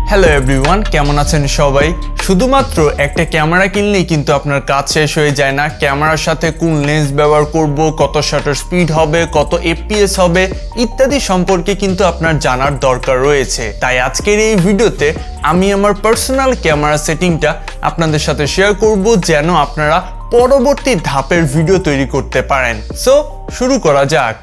Hello everyone, কেমন আছেন সবাই? শুধুমাত্র একটা ক্যামেরা কিনলেই কিন্তু আপনার কাজ শেষ হয়ে যায় না। ক্যামেরার সাথে কোন লেন্স ব্যবহার করব, কত শাটার স্পিড হবে, কত এফপিএস হবে ইত্যাদি সম্পর্কে কিন্তু আপনার জানার দরকার রয়েছে। তাই আজকের এই ভিডিওতে আমি আমার পার্সোনাল ক্যামেরা সেটিংটা আপনাদের সাথে শেয়ার করব, যেন আপনারা পরবর্তী ধাপের ভিডিও তৈরি করতে পারেন। সো শুরু করা যাক।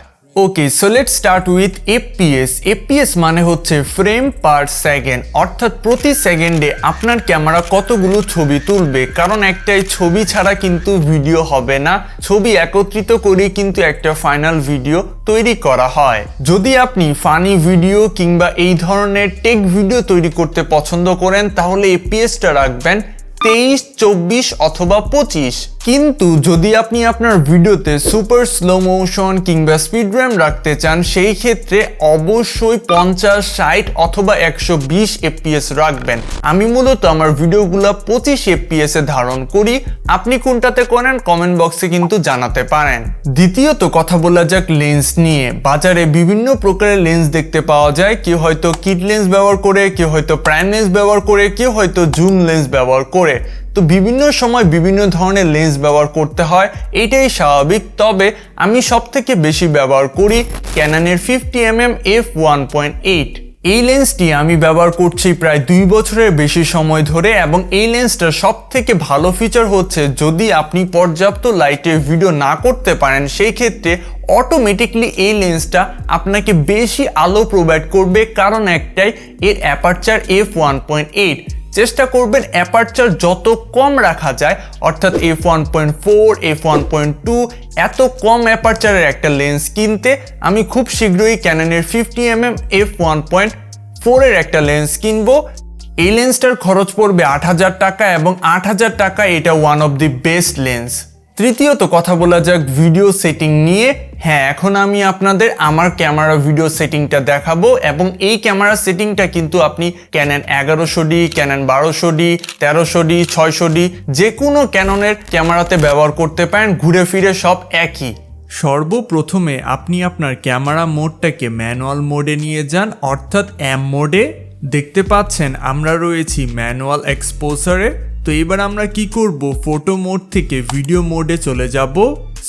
Okay, so let's start with FPS. FPS মানে হচ্ছে ফ্রেম পার সেকেন্ড, অর্থাৎ প্রতি সেকেন্ডে আপনার ক্যামেরা কতগুলো ছবি তুলবে। কারণ একটাই ছবি ছাড়া কিন্তু ভিডিও হবে না, ছবি একত্রিত করে কিন্তু একটা ফাইনাল ভিডিও তৈরি করা হয়। যদি আপনি ফানি ভিডিও কিংবা এই ধরনের টেক ভিডিও তৈরি করতে পছন্দ করেন, তাহলে এফপিএসটা রাখবেন 23, 24 অথবা 25। কিন্তু যদি আপনি আপনার ভিডিওতে সুপার স্লো মোশন কিংবা স্পিড র্যাম রাখতে চান, সেই ক্ষেত্রে অবশ্যই 50, 60 অথবা 120 এফপিএস রাখবেন। আমি মূলত আমার ভিডিওগুলো 25 এফপিএস এ ধারণ করি। আপনি কোনটাতে করেন কমেন্ট বক্সে কিন্তু জানাতে পারেন। দ্বিতীয়ত কথা বলা যাক লেন্স নিয়ে। বাজারে বিভিন্ন প্রকারের লেন্স দেখতে পাওয়া যায়। কেউ হয়তো কিট লেন্স ব্যবহার করে, কেউ হয়তো প্রাইম লেন্স ব্যবহার করে, কেউ হয়তো জুম লেন্স ব্যবহার করে। তো বিভিন্ন সময় বিভিন্ন ধরনের লেন্স ব্যবহার করতে হয়, এটাই স্বাভাবিক। তবে আমি সবথেকে বেশি ব্যবহার করি ক্যাননের 50mm f1.8। এই লেন্সটি আমি ব্যবহার করছি প্রায় 2 বছরের বেশি সময় ধরে, এবং এই লেন্সটার সব থেকে ভালো ফিচার হচ্ছে, যদি আপনি পর্যাপ্ত লাইটে ভিডিও না করতে পারেন, সেই ক্ষেত্রে অটোমেটিকলি এই লেন্সটা আপনাকে বেশি আলো প্রোভাইড করবে। কারণ একটাই, এর অ্যাপারচার f1.8। চেষ্টা করবেন অ্যাপারচার যত কম রাখা যায়, অর্থাৎ f1.4, f1.2 এত কম অ্যাপারচারের একটা লেন্স কিনতে। আমি খুব শীঘ্রই ক্যাননের 50mm f1.4 এর একটা লেন্স কিনবো। এই লেন্সটার খরচ পড়বে 8000 টাকা, এবং 8000 টাকা এটা one of the best lens. তৃতীয়ত কথা বলা যাক ভিডিও সেটিং নিয়ে। হ্যাঁ, এখন আমি আপনাদের আমার ক্যামেরা ভিডিও সেটিংটা দেখাবো, এবং এই ক্যামেরা সেটিংটা কিন্তু আপনি Canon 1100D, Canon 1200D, 1300D, 600D যে কোনো ক্যাননের ক্যামেরাতে ব্যবহার করতে পারেন। ঘুরে ফিরে সব একই। সর্বপ্রথমে আপনি আপনার ক্যামেরা মোডটাকে ম্যানুয়াল মোডে নিয়ে যান, অর্থাৎ এম মোডে। দেখতে পাচ্ছেন আমরা রয়েছি ম্যানুয়াল এক্সপোজারে। তো এবার আমরা কি করব, ফটো মোড থেকে ভিডিও মোডে চলে যাব।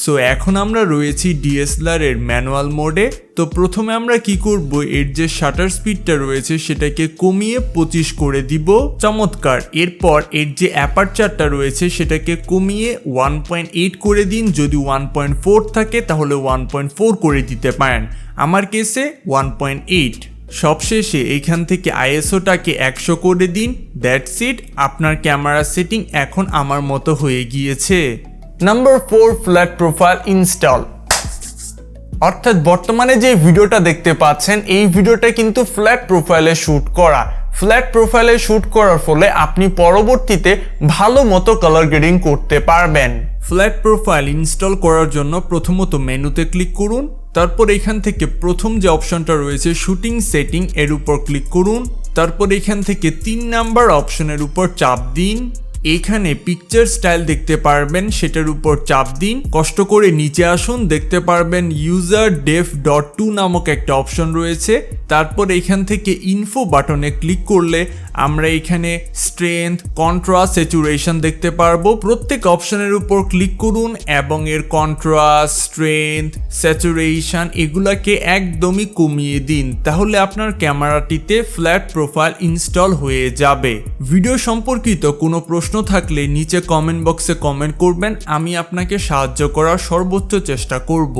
সো এখন আমরা রয়েছি DSLR এর ম্যানুয়াল মোডে। তো প্রথমে আমরা কি করব, এর যে শাটার স্পিডটা রয়েছে সেটাকে কমিয়ে 25 করে দিব। চমৎকার। এরপর এর যে অ্যাপারচারটা রয়েছে সেটাকে কমিয়ে 1.8 করে দিন। যদি 1.4 থাকে তাহলে 1.4 করে দিতে পারেন, আমার কেসে 1.8। সবশেষে এখান থেকে আইএসওটাকে 100 করে দিন। দ্যাটস ইট, আপনার ক্যামেরা সেটিং এখন আমার মতো হয়ে গিয়েছে। Number 4, flat profile install. অর্থাৎ বর্তমানে যে ভিডিওটা দেখতে পাচ্ছেন, এই ভিডিওটা কিন্তু ফ্ল্যাট প্রোফাইলে শ্যুট করা। ফ্ল্যাট প্রোফাইলে শ্যুট করার ফলে আপনি পরবর্তীতে ভালো মতো কালার গ্রেডিং করতে পারবেন। ফ্ল্যাট প্রোফাইল ইনস্টল করার জন্য প্রথমত মেনুতে ক্লিক করুন। তারপর এখান থেকে প্রথম যে অপশনটা রয়েছে শুটিং সেটিং, এর উপর ক্লিক করুন। তারপর এখান থেকে 3 নাম্বার অপশনের উপর চাপ দিন। এখানে পিকচার স্টাইল দেখতে পারবেন, সেটার উপর চাপ দিন। কষ্ট করে নিচে আসুন, দেখতে পারবেন ইউজার def.2 নামক একটা অপশন রয়েছে। তারপর এখান থেকে ইনফো বাটনে ক্লিক করলে আমরা এখানে স্ট্রেংথ, কন্ট্রাস্ট, স্যাচুরেশন দেখতে পারবো। প্রত্যেক অপশনের উপর ক্লিক করুন এবং এর কন্ট্রাস্ট, স্ট্রেংথ, স্যাচুরেশন এগুলাকে একদমই কমিয়ে দিন। তাহলে আপনার ক্যামেরাটিতে ফ্ল্যাট প্রোফাইল ইনস্টল হয়ে যাবে। ভিডিও সম্পর্কিত কোনো প্রশ্ন থাকলে নিচে কমেন্ট বক্সে কমেন্ট করবেন, আমি আপনাকে সাহায্য করার সর্বোচ্চ চেষ্টা করব।